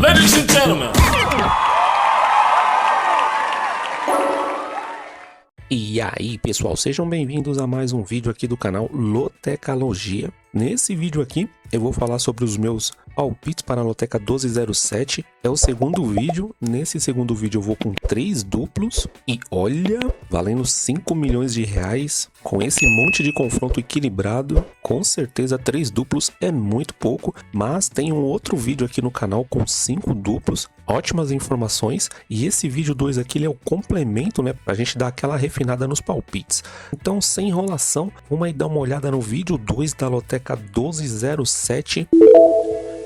Ladies and gentlemen. E aí pessoal, sejam bem-vindos a mais um vídeo aqui do canal Lotecalogia. Nesse vídeo aqui eu vou falar sobre os meus palpites para a Loteca 1207. É o segundo vídeo. Nesse segundo vídeo eu vou com 3 duplos. E olha, valendo 5 milhões de reais. Com esse monte de confronto equilibrado, com certeza 3 duplos é muito pouco. Mas tem um outro vídeo aqui no canal com 5 duplos. Ótimas informações. E esse vídeo 2 aqui ele é o complemento, né? Pra gente dar aquela refinada nos palpites. Então, sem enrolação, vamos aí dar uma olhada no vídeo 2 da Loteca 1207.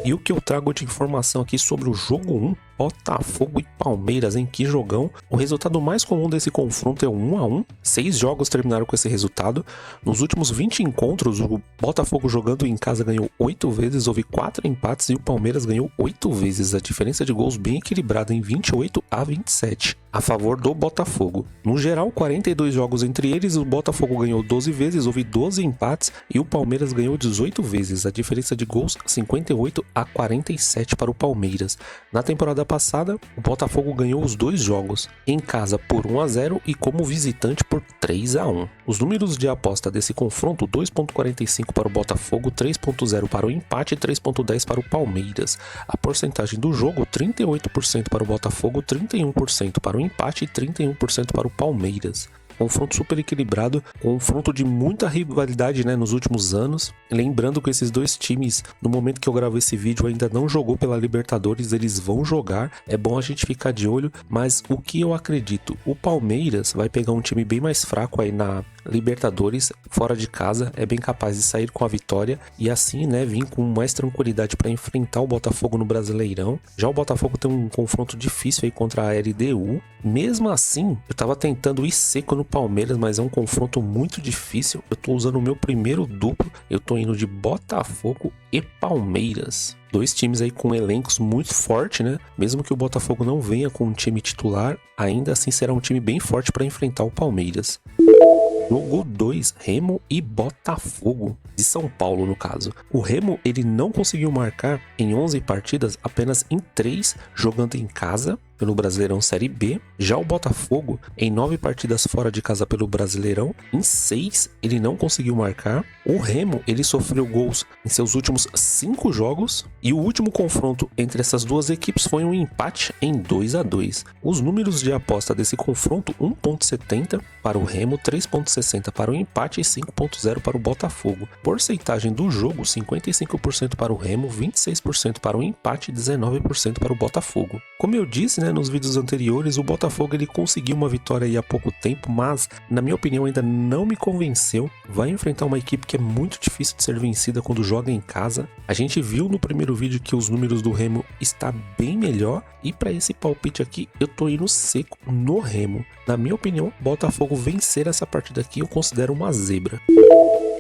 E o que eu trago de informação aqui sobre o jogo 1, Botafogo e Palmeiras, em que jogão. O resultado mais comum desse confronto é o 1-1. 6 jogos terminaram com esse resultado. Nos últimos 20 encontros, o Botafogo jogando em casa ganhou 8 vezes, houve 4 empates e o Palmeiras ganhou 8 vezes. A diferença de gols bem equilibrada em 28-27, a favor do Botafogo. No geral, 42 jogos entre eles, o Botafogo ganhou 12 vezes, houve 12 empates e o Palmeiras ganhou 18 vezes. A diferença de gols 58-47 para o Palmeiras. Na temporada passada, o Botafogo ganhou os 2 jogos, em casa por 1-0 e como visitante por 3-1. Os números de aposta desse confronto: 2.45 para o Botafogo, 3.0 para o empate e 3.10 para o Palmeiras. A porcentagem do jogo: 38% para o Botafogo, 31% para o empate e 31% para o Palmeiras. Confronto super equilibrado, confronto de muita rivalidade, né, nos últimos anos. Lembrando que esses dois times, no momento que eu gravo esse vídeo, ainda não jogou pela Libertadores, eles vão jogar. É bom a gente ficar de olho, mas o que eu acredito, o Palmeiras vai pegar um time bem mais fraco aí na Libertadores, fora de casa, é bem capaz de sair com a vitória e assim, né, vir com mais tranquilidade para enfrentar o Botafogo no Brasileirão. Já o Botafogo tem um confronto difícil aí contra a LDU. Mesmo assim, eu tava tentando ir seco no Palmeiras, mas é um confronto muito difícil. Eu tô usando o meu primeiro duplo, eu tô indo de Botafogo e Palmeiras. Dois times aí com elencos muito fortes, né? Mesmo que o Botafogo não venha com um time titular, ainda assim será um time bem forte para enfrentar o Palmeiras. Jogo 2, Remo e Botafogo, de São Paulo no caso. O Remo ele não conseguiu marcar em 11 partidas, apenas em 3 jogando em casa pelo Brasileirão Série B. Já o Botafogo, em 9 partidas fora de casa pelo Brasileirão, em 6 ele não conseguiu marcar. O Remo ele sofreu gols em seus últimos 5 jogos e o último confronto entre essas duas equipes foi um empate em 2-2. Os números de aposta desse confronto: 1.70 para o Remo, 3.60 para o empate e 5.0 para o Botafogo. Porcentagem do jogo: 55% para o Remo, 26% para o empate e 19% para o Botafogo. Como eu disse, né, nos vídeos anteriores, o Botafogo ele conseguiu uma vitória aí há pouco tempo, mas na minha opinião ainda não me convenceu. Vai enfrentar uma equipe que é muito difícil de ser vencida quando joga em casa. A gente viu no primeiro vídeo que os números do Remo está bem melhor e para esse palpite aqui eu tô indo seco no Remo. Na minha opinião, Botafogo vencer essa partida aqui eu considero uma zebra.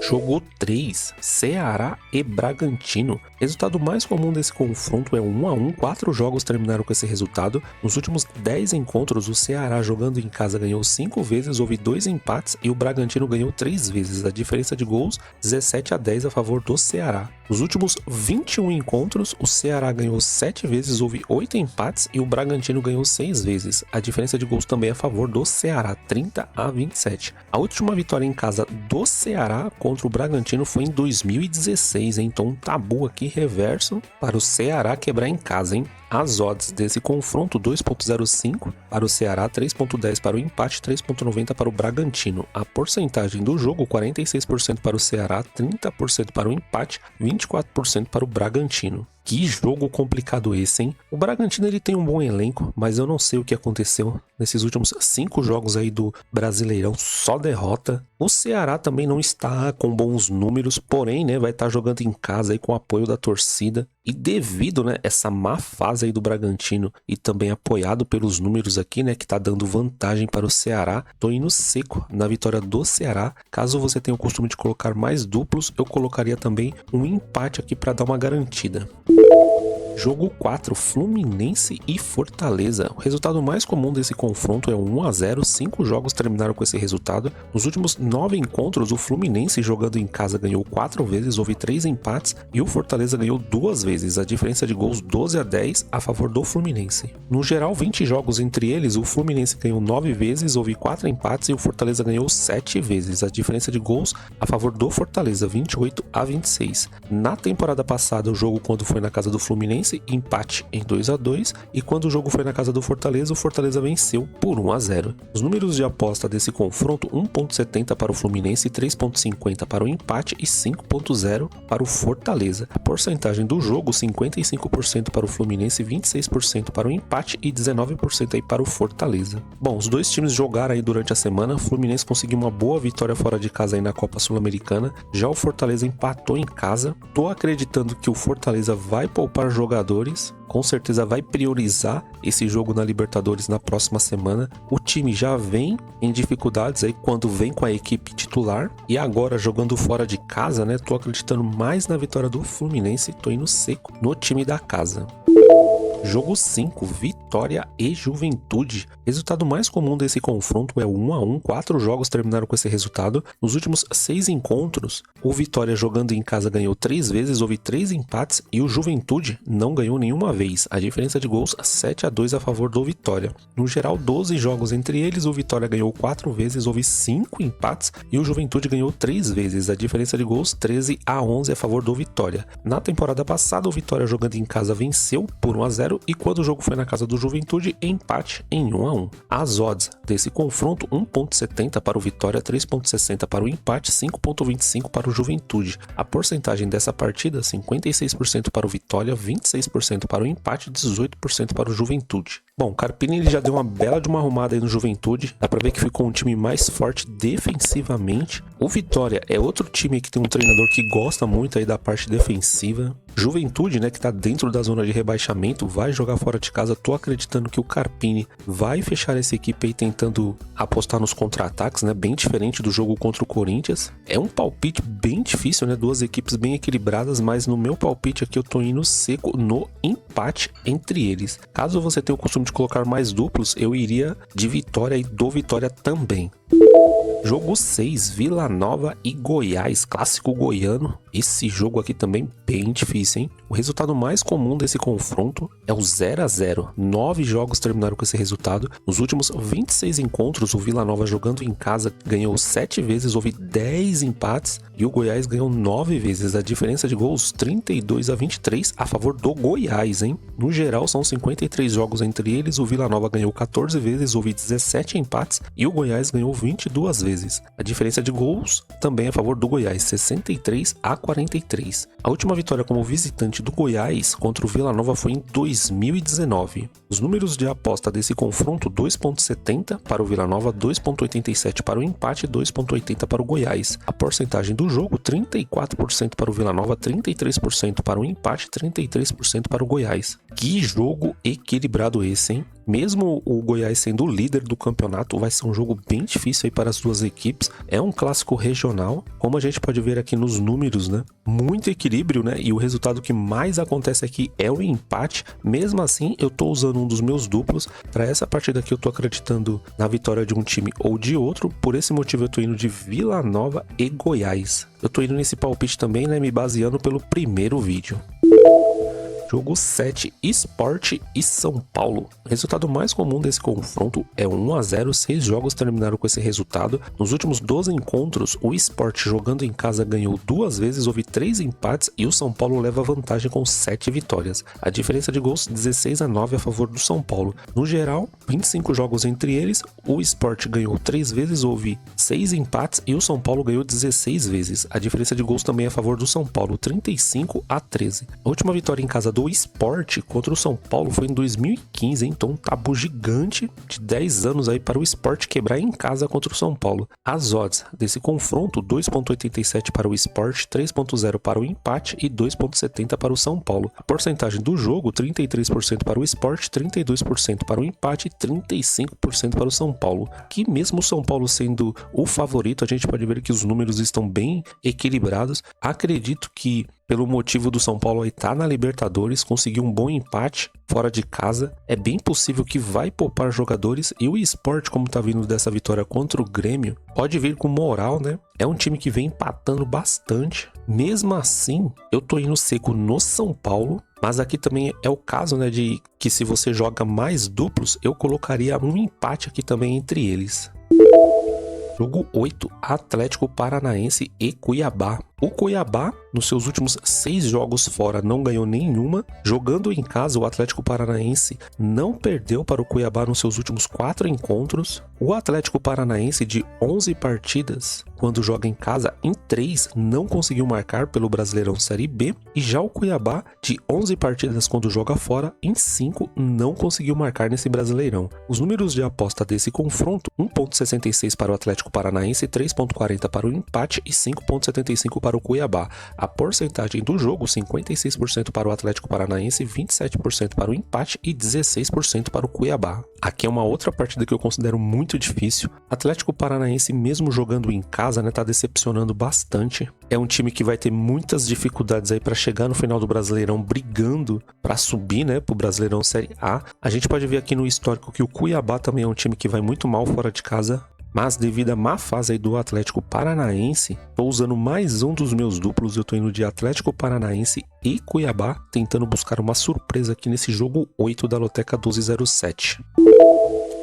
Jogo 3, Ceará e Bragantino. Resultado mais comum desse confronto é 1-1, 4 jogos terminaram com esse resultado. Nos últimos 10 encontros, o Ceará jogando em casa ganhou 5 vezes, houve 2 empates e o Bragantino ganhou 3 vezes. A diferença de gols, 17-10 a favor do Ceará. Nos últimos 21 encontros, o Ceará ganhou 7 vezes, houve 8 empates e o Bragantino ganhou 6 vezes. A diferença de gols também é a favor do Ceará, 30-27. A última vitória em casa do Ceará contra o Bragantino foi em 2016, hein? Então um tabu aqui reverso para o Ceará quebrar em casa, hein? As odds desse confronto: 2.05 para o Ceará, 3.10 para o empate, 3.90 para o Bragantino. A porcentagem do jogo: 46% para o Ceará, 30% para o empate, 24% para o Bragantino. Que jogo complicado esse, hein? O Bragantino ele tem um bom elenco, mas eu não sei o que aconteceu nesses últimos 5 jogos aí do Brasileirão, só derrota. O Ceará também não está com bons números, porém, né, vai estar jogando em casa aí com o apoio da torcida. E devido, né, essa má fase aí do Bragantino e também apoiado pelos números aqui, né, que tá dando vantagem para o Ceará, tô indo seco na vitória do Ceará. Caso você tenha o costume de colocar mais duplos, eu colocaria também um empate aqui para dar uma garantida. Jogo 4, Fluminense e Fortaleza. O resultado mais comum desse confronto é 1-0, 5 jogos terminaram com esse resultado. Nos últimos 9 encontros, o Fluminense jogando em casa ganhou 4 vezes, houve 3 empates e o Fortaleza ganhou 2 vezes, a diferença de gols 12-10 a favor do Fluminense. No geral, 20 jogos entre eles, o Fluminense ganhou 9 vezes, houve 4 empates e o Fortaleza ganhou 7 vezes, a diferença de gols a favor do Fortaleza, 28-26. Na temporada passada, o jogo quando foi na casa do Fluminense, empate em 2-2, e quando o jogo foi na casa do Fortaleza, o Fortaleza venceu por 1-0. Os números de aposta desse confronto: 1.70 para o Fluminense, 3.50 para o empate e 5.0 para o Fortaleza. A porcentagem do jogo: 55% para o Fluminense, 26% para o empate e 19% aí para o Fortaleza. Bom, os dois times jogaram aí durante a semana. O Fluminense conseguiu uma boa vitória fora de casa aí na Copa Sul-Americana, já o Fortaleza empatou em casa. Tô acreditando que o Fortaleza vai poupar jogadores, com certeza vai priorizar esse jogo na Libertadores na próxima semana. O time já vem em dificuldades aí quando vem com a equipe titular, e agora jogando fora de casa, né? Tô acreditando mais na vitória do Fluminense, tô indo seco no time da casa. Jogo 5, Vitória e Juventude. Resultado mais comum desse confronto é 1-1, 4 jogos terminaram com esse resultado. Nos últimos 6 encontros, o Vitória jogando em casa ganhou 3 vezes, houve 3 empates e o Juventude não ganhou nenhuma vez. A diferença de gols 7-2 a favor do Vitória. No geral, 12 jogos entre eles, o Vitória ganhou 4 vezes, houve 5 empates e o Juventude ganhou 3 vezes. A diferença de gols 13-11 a favor do Vitória. Na temporada passada, o Vitória jogando em casa venceu por 1-0 e quando o jogo foi na casa do Juventude, empate em 1-1. As odds desse confronto: 1.70 para o Vitória, 3.60 para o empate, 5.25 para o Juventude. A porcentagem dessa partida: 56% para o Vitória, 26% para o empate, 18% para o Juventude. Bom, o Carpini ele já deu uma bela de uma arrumada aí no Juventude, dá pra ver que ficou um time mais forte defensivamente. O Vitória é outro time que tem um treinador que gosta muito aí da parte defensiva. Juventude, né, que tá dentro da zona de rebaixamento, vai jogar fora de casa. Tô acreditando que o Carpini vai fechar essa equipe aí tentando apostar nos contra-ataques, né, bem diferente do jogo contra o Corinthians. É um palpite bem difícil, né, duas equipes bem equilibradas, mas no meu palpite aqui eu tô indo seco no empate entre eles. Caso você tenha o costume de colocar mais duplos, eu iria de Vitória e do Vitória também. Jogo 6, Vila Nova e Goiás, clássico goiano. Esse jogo aqui também bem difícil, hein? O resultado mais comum desse confronto é o 0-0. 9 jogos terminaram com esse resultado. Nos últimos 26 encontros, o Vila Nova jogando em casa ganhou 7 vezes, houve 10 empates e o Goiás ganhou 9 vezes. A diferença de gols 32-23 a favor do Goiás, hein? No geral, são 53 jogos entre eles. O Vila Nova ganhou 14 vezes, houve 17 empates e o Goiás ganhou 22 vezes. A diferença de gols também a favor do Goiás, 63-43. A última vitória como visitante do Goiás contra o Vila Nova foi em 2019. Os números de aposta desse confronto: 2.70 para o Vila Nova, 2.87 para o empate e 2.80 para o Goiás. A porcentagem do jogo: 34% para o Vila Nova, 33% para o empate, 33% para o Goiás. Que jogo equilibrado esse, hein? Mesmo o Goiás sendo o líder do campeonato, vai ser um jogo bem difícil aí para as duas equipes. É um clássico regional, como a gente pode ver aqui nos números, né? Muito equilíbrio, né? E o resultado que mais acontece aqui é o empate. Mesmo assim, eu tô usando um dos meus duplos. Para essa partida aqui, eu tô acreditando na vitória de um time ou de outro. Por esse motivo, eu tô indo de Vila Nova e Goiás. Eu tô indo nesse palpite também, né? Me baseando pelo primeiro vídeo. Jogo 7, Sport e São Paulo. O resultado mais comum desse confronto é 1-0, 6 jogos terminaram com esse resultado. Nos últimos 12 encontros, o Sport jogando em casa ganhou 2 vezes, houve 3 empates e o São Paulo leva vantagem com 7 vitórias. A diferença de gols 16-9 a favor do São Paulo. No geral, 25 jogos entre eles, o Sport ganhou 3 vezes, houve 6 empates e o São Paulo ganhou 16 vezes. A diferença de gols também é a favor do São Paulo, 35-13. A última vitória em casa do Sport contra o São Paulo foi em 2015, hein? Então um tabu gigante de 10 anos aí para o Sport quebrar em casa contra o São Paulo. As odds desse confronto: 2.87 para o Sport, 3.0 para o empate e 2.70 para o São Paulo. A porcentagem do jogo: 33% para o Sport, 32% para o empate e 35% para o São Paulo. Que mesmo o São Paulo sendo o favorito, a gente pode ver que os números estão bem equilibrados. Acredito que pelo motivo do São Paulo aí tá na Libertadores, conseguiu um bom empate fora de casa. É bem possível que vai poupar jogadores e o Sport, como tá vindo dessa vitória contra o Grêmio, pode vir com moral, né? É um time que vem empatando bastante. Mesmo assim, eu tô indo seco no São Paulo, mas aqui também é o caso, né, de que se você joga mais duplos, eu colocaria um empate aqui também entre eles. Jogo 8, Atlético Paranaense e Cuiabá. O Cuiabá, nos seus últimos 6 jogos fora, não ganhou nenhuma. Jogando em casa, o Atlético Paranaense não perdeu para o Cuiabá nos seus últimos 4 encontros. O Atlético Paranaense, de 11 partidas, quando joga em casa, em 3 não conseguiu marcar pelo Brasileirão Série B. E já o Cuiabá, de 11 partidas quando joga fora, em 5 não conseguiu marcar nesse Brasileirão. Os números de aposta desse confronto: 1,66 para o Atlético Paranaense, 3,40 para o empate e 5,75 para o Cuiabá. A porcentagem do jogo: 56% para o Atlético Paranaense, 27% para o empate e 16% para o Cuiabá. Aqui é uma outra partida que eu considero muito difícil. Atlético Paranaense, mesmo jogando em casa, né, tá decepcionando bastante. É um time que vai ter muitas dificuldades aí para chegar no final do Brasileirão, brigando para subir, né, pro Brasileirão Série A. A gente pode ver aqui no histórico que o Cuiabá também é um time que vai muito mal fora de casa. Mas devido à má fase aí do Atlético Paranaense, tô usando mais um dos meus duplos. Eu tô indo de Atlético Paranaense e Cuiabá, tentando buscar uma surpresa aqui nesse jogo 8 da Loteca 1207.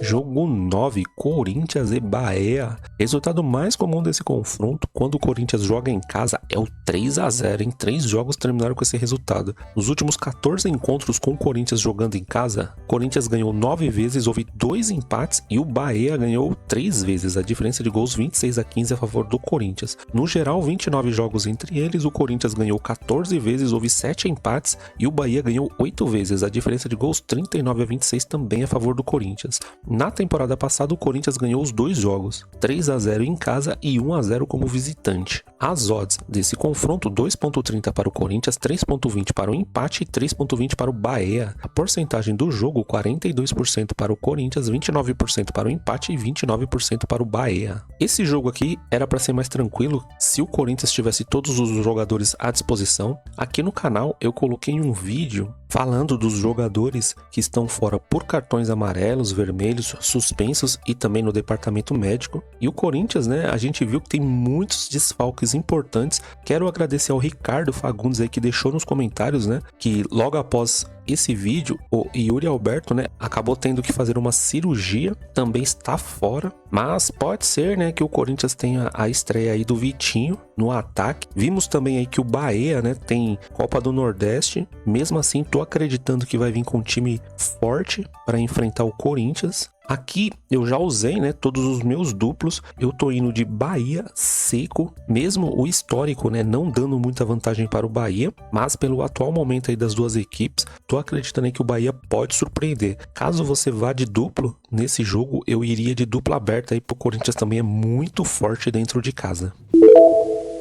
Jogo 9, Corinthians e Bahia. Resultado mais comum desse confronto, quando o Corinthians joga em casa, é o 3-0. Em 3 jogos terminaram com esse resultado. Nos últimos 14 encontros com o Corinthians jogando em casa, o Corinthians ganhou 9 vezes, houve 2 empates e o Bahia ganhou 3 vezes. A diferença de gols 26-15 a favor do Corinthians. No geral, 29 jogos entre eles, o Corinthians ganhou 14 vezes, houve 7 empates e o Bahia ganhou 8 vezes. A diferença de gols 39-26 também a favor do Corinthians. Na temporada passada, o Corinthians ganhou os 2 jogos, 3-0 em casa e 1-0 como visitante. As odds desse confronto: 2,30 para o Corinthians, 3,20 para o empate e 3,20 para o Bahia. A porcentagem do jogo: 42% para o Corinthians, 29% para o empate e 29% para o Bahia. Esse jogo aqui era para ser mais tranquilo se o Corinthians tivesse todos os jogadores à disposição. Aqui no canal eu coloquei um vídeo falando dos jogadores que estão fora por cartões amarelos, vermelhos, suspensos e também no departamento médico. E o Corinthians, né, a gente viu que tem muitos desfalques importantes. Quero agradecer ao Ricardo Fagundes aí, que deixou nos comentários, né, que logo após esse vídeo, o Yuri Alberto, né, acabou tendo que fazer uma cirurgia, também está fora, mas pode ser, né, que o Corinthians tenha a estreia aí do Vitinho no ataque. Vimos também aí que o Bahia, né, tem Copa do Nordeste. Mesmo assim, tô acreditando que vai vir com um time forte para enfrentar o Corinthians. Aqui eu já usei, né, todos os meus duplos. Eu tô indo de Bahia seco, mesmo o histórico, né, não dando muita vantagem para o Bahia, mas pelo atual momento aí das duas equipes, tô acreditando aí que o Bahia pode surpreender. Caso você vá de duplo nesse jogo, eu iria de dupla aberta aí, pro Corinthians também é muito forte dentro de casa.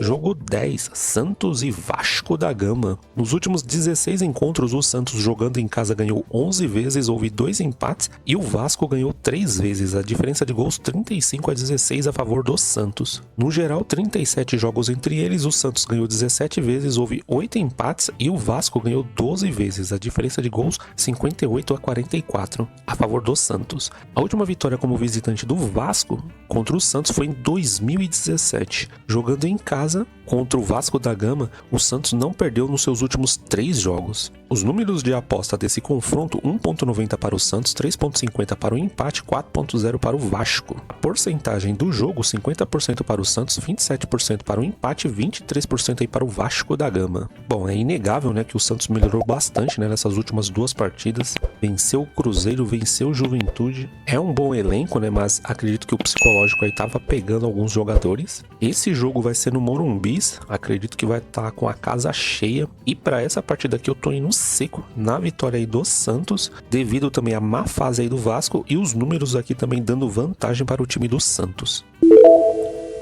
Jogo 10, Santos e Vasco da Gama. Nos últimos 16 encontros, o Santos jogando em casa ganhou 11 vezes, houve 2 empates e o Vasco ganhou 3 vezes. A diferença de gols 35-16 a favor do Santos. No geral, 37 jogos entre eles, o Santos ganhou 17 vezes, houve 8 empates e o Vasco ganhou 12 vezes. A diferença de gols 58-44 a favor do Santos. A última vitória como visitante do Vasco contra o Santos foi em 2017. Jogando em casa contra o Vasco da Gama, o Santos não perdeu nos seus últimos 3 jogos. Os números de aposta desse confronto: 1,90 para o Santos, 3,50 para o empate, 4,0 para o Vasco. A porcentagem do jogo: 50% para o Santos, 27% para o empate e 23% aí para o Vasco da Gama. Bom, é inegável, né, que o Santos melhorou bastante, né, nessas últimas 2 partidas. Venceu o Cruzeiro, venceu o Juventude. É um bom elenco, né, mas acredito que o psicológico aí tava pegando alguns jogadores. Esse jogo vai ser no Morumbi, acredito que vai estar com a casa cheia. E para essa partida aqui eu tô indo seco na vitória aí do Santos, devido também à má fase aí do Vasco e os números aqui também dando vantagem para o time do Santos.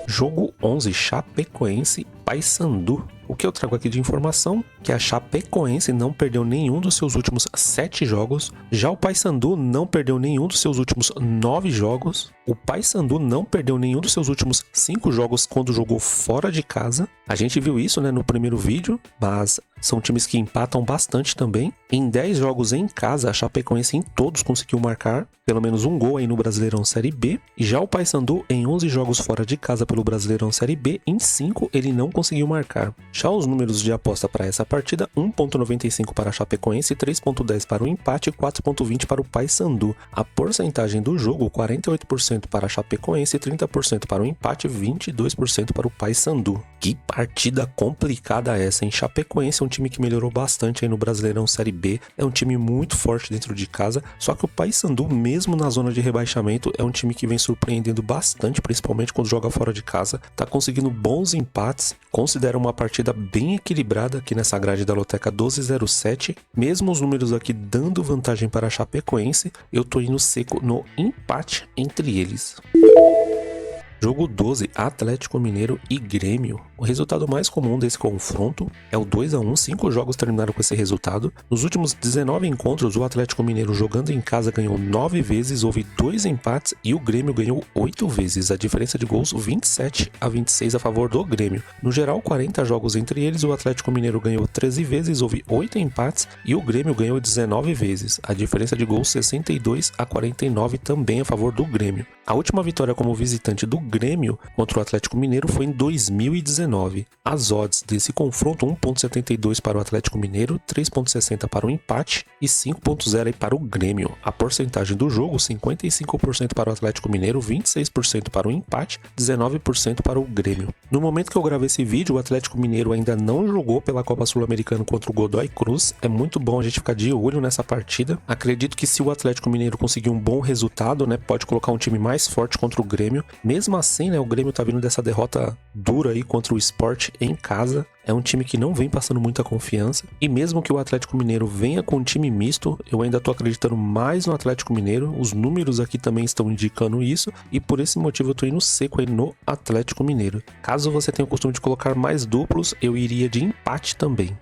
Jogo 11, Chapecoense Paysandu. O que eu trago aqui de informação? Que a Chapecoense não perdeu nenhum dos seus últimos 7 jogos. Já o Paysandu não perdeu nenhum dos seus últimos 9 jogos. O Paysandu não perdeu nenhum dos seus últimos 5 jogos quando jogou fora de casa. A gente viu isso, né, no primeiro vídeo, mas são times que empatam bastante também. Em 10 jogos em casa, a Chapecoense em todos conseguiu marcar pelo menos um gol aí no Brasileirão Série B. E já o Paysandu, em 11 jogos fora de casa pelo Brasileirão Série B, em 5 ele não conseguiu marcar. Já os números de aposta para essa partida, 1.95 para a Chapecoense, 3.10 para o empate e 4.20 para o Paysandu. A porcentagem do jogo, 48% para a Chapecoense, 30% para o empate e 22% para o Paysandu. Que partida complicada essa, hein? Chapecoense é um time que melhorou bastante aí no Brasileirão Série B, é um time muito forte dentro de casa, só que o Paysandu, mesmo na zona de rebaixamento, é um time que vem surpreendendo bastante, principalmente quando joga fora de casa, tá conseguindo bons empates, considera uma partida bem equilibrada aqui nessa grade da Loteca 1207, mesmo os números aqui dando vantagem para a Chapecoense, eu tô indo seco no empate entre eles. Jogo 12, Atlético Mineiro e Grêmio. O resultado mais comum desse confronto é o 2-1, 5 jogos terminaram com esse resultado. Nos últimos 19 encontros, o Atlético Mineiro jogando em casa ganhou 9 vezes, houve 2 empates e o Grêmio ganhou 8 vezes. A diferença de gols 27-26 a favor do Grêmio. No geral, 40 jogos entre eles, o Atlético Mineiro ganhou 13 vezes, houve 8 empates e o Grêmio ganhou 19 vezes. A diferença de gols 62-49 também a favor do Grêmio. A última vitória como visitante do Grêmio contra o Atlético Mineiro foi em 2019. As odds desse confronto, 1.72 para o Atlético Mineiro, 3.60 para o empate e 5.0 para o Grêmio. A porcentagem do jogo, 55% para o Atlético Mineiro, 26% para o empate, 19% para o Grêmio. No momento que eu gravei esse vídeo, o Atlético Mineiro ainda não jogou pela Copa Sul-Americana contra o Godoy Cruz. É muito bom a gente ficar de olho nessa partida. Acredito que se o Atlético Mineiro conseguir um bom resultado, né, pode colocar um time mais forte contra o Grêmio. Mesmo assim, né, o Grêmio tá vindo dessa derrota dura aí contra o Sport em casa. É um time que não vem passando muita confiança. E mesmo que o Atlético Mineiro venha com um time misto, eu ainda tô acreditando mais no Atlético Mineiro. Os números aqui também estão indicando isso. E por esse motivo eu tô indo seco aí no Atlético Mineiro. Caso você tenha o costume de colocar mais duplos, eu iria de empate também.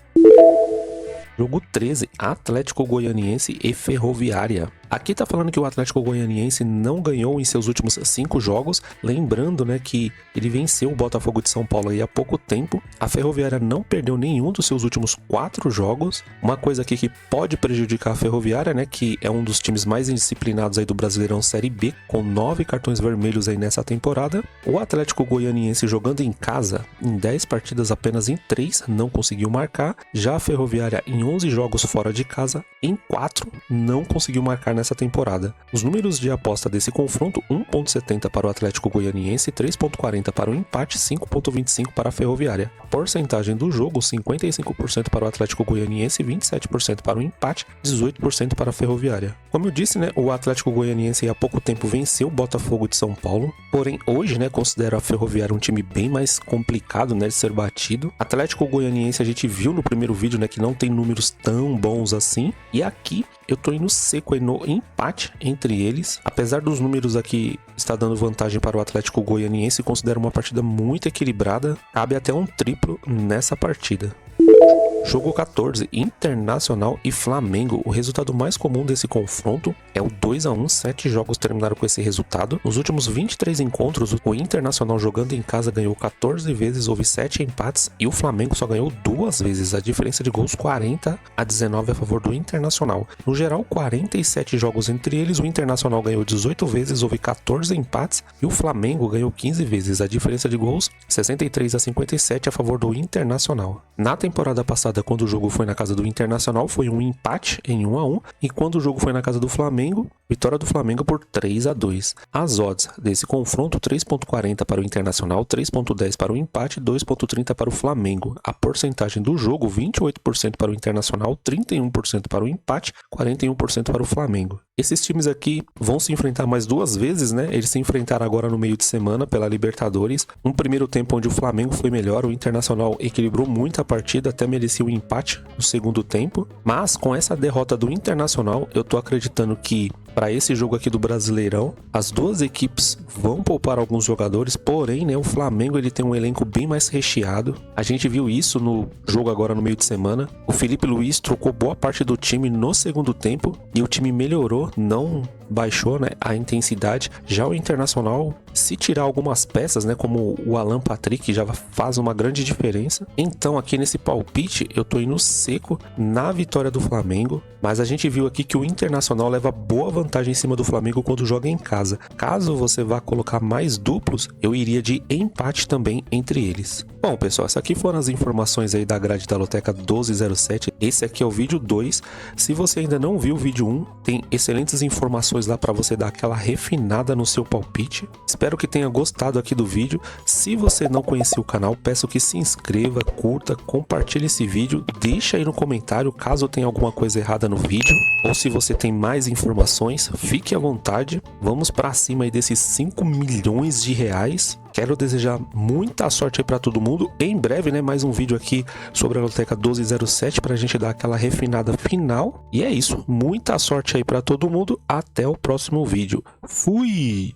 Jogo 13, Atlético Goianiense e Ferroviária. Aqui tá falando que o Atlético Goianiense não ganhou em seus últimos 5 jogos, lembrando, né, que ele venceu o Botafogo de São Paulo aí há pouco tempo. A Ferroviária não perdeu nenhum dos seus últimos 4 jogos. Uma coisa aqui que pode prejudicar a Ferroviária, né, que é um dos times mais indisciplinados aí do Brasileirão Série B, com 9 cartões vermelhos aí nessa temporada. O Atlético Goianiense jogando em casa, em 10 partidas apenas em 3 não conseguiu marcar. Já a Ferroviária em 11 jogos fora de casa, em 4 não conseguiu marcar nessa temporada. Os números de aposta desse confronto, 1.70 para o Atlético Goianiense, 3.40 para o empate, 5.25 para a Ferroviária. A porcentagem do jogo, 55% para o Atlético Goianiense, 27% para o empate, 18% para a Ferroviária. Como eu disse, né, o Atlético Goianiense há pouco tempo venceu o Botafogo de São Paulo, porém hoje, né, considero a Ferroviária um time bem mais complicado, né, de ser batido. Atlético Goianiense a gente viu no primeiro vídeo, né, que não tem números tão bons assim, e aqui eu tô indo seco aí no empate entre eles. Apesar dos números aqui estar dando vantagem para o Atlético Goianiense, considero uma partida muito equilibrada. Cabe até um triplo nessa partida. Jogo 14, Internacional e Flamengo. O resultado mais comum desse confronto é o 2-1, 7 jogos terminaram com esse resultado. Nos últimos 23 encontros, o Internacional jogando em casa ganhou 14 vezes, houve 7 empates e o Flamengo só ganhou 2 vezes. A diferença de gols 40-19 a favor do Internacional. No geral, 47 jogos entre eles, o Internacional ganhou 18 vezes, houve 14 empates e o Flamengo ganhou 15 vezes. A diferença de gols 63-57 a favor do Internacional. Na temporada passada, quando o jogo foi na casa do Internacional, foi um empate em 1-1, e quando o jogo foi na casa do Flamengo, vitória do Flamengo por 3-2. As odds desse confronto, 3.40 para o Internacional, 3.10 para o empate, 2.30 para o Flamengo. A porcentagem do jogo, 28% para o Internacional, 31% para o empate, 41% para o Flamengo. Esses times aqui vão se enfrentar mais 2 vezes, né? Eles se enfrentaram agora no meio de semana pela Libertadores. Um primeiro tempo onde o Flamengo foi melhor, o Internacional equilibrou muito a partida, até merecia o empate no segundo tempo. Mas com essa derrota do Internacional, eu tô acreditando que para esse jogo aqui do Brasileirão. As duas equipes vão poupar alguns jogadores, porém, né, o Flamengo ele tem um elenco bem mais recheado. A gente viu isso no jogo agora no meio de semana. O Felipe Luiz trocou boa parte do time no segundo tempo e o time melhorou, não baixou, né, a intensidade. Já o Internacional, se tirar algumas peças, né, como o Alan Patrick, já faz uma grande diferença. Então aqui nesse palpite eu tô indo seco na vitória do Flamengo, mas a gente viu aqui que o Internacional leva boa vantagem em cima do Flamengo quando joga em casa. Caso você vá colocar mais duplos, eu iria de empate também entre eles. Bom, pessoal, essas aqui foram as informações aí da grade da Loteca 1207. Esse aqui é o vídeo 2. Se você ainda não viu o vídeo 1, tem excelentes informações lá para você dar aquela refinada no seu palpite. Espero que tenha gostado aqui do vídeo. Se você não conhecia o canal, peço que se inscreva, curta, compartilhe esse vídeo, deixa aí no comentário caso tenha alguma coisa errada no vídeo, ou se você tem mais informações, fique à vontade. Vamos para cima aí desses 5 milhões de reais. Quero desejar muita sorte aí para todo mundo. Em breve, né, mais um vídeo aqui sobre a Loteca 1207 para a gente dar aquela refinada final. E é isso, muita sorte aí para todo mundo. Até o próximo vídeo. Fui!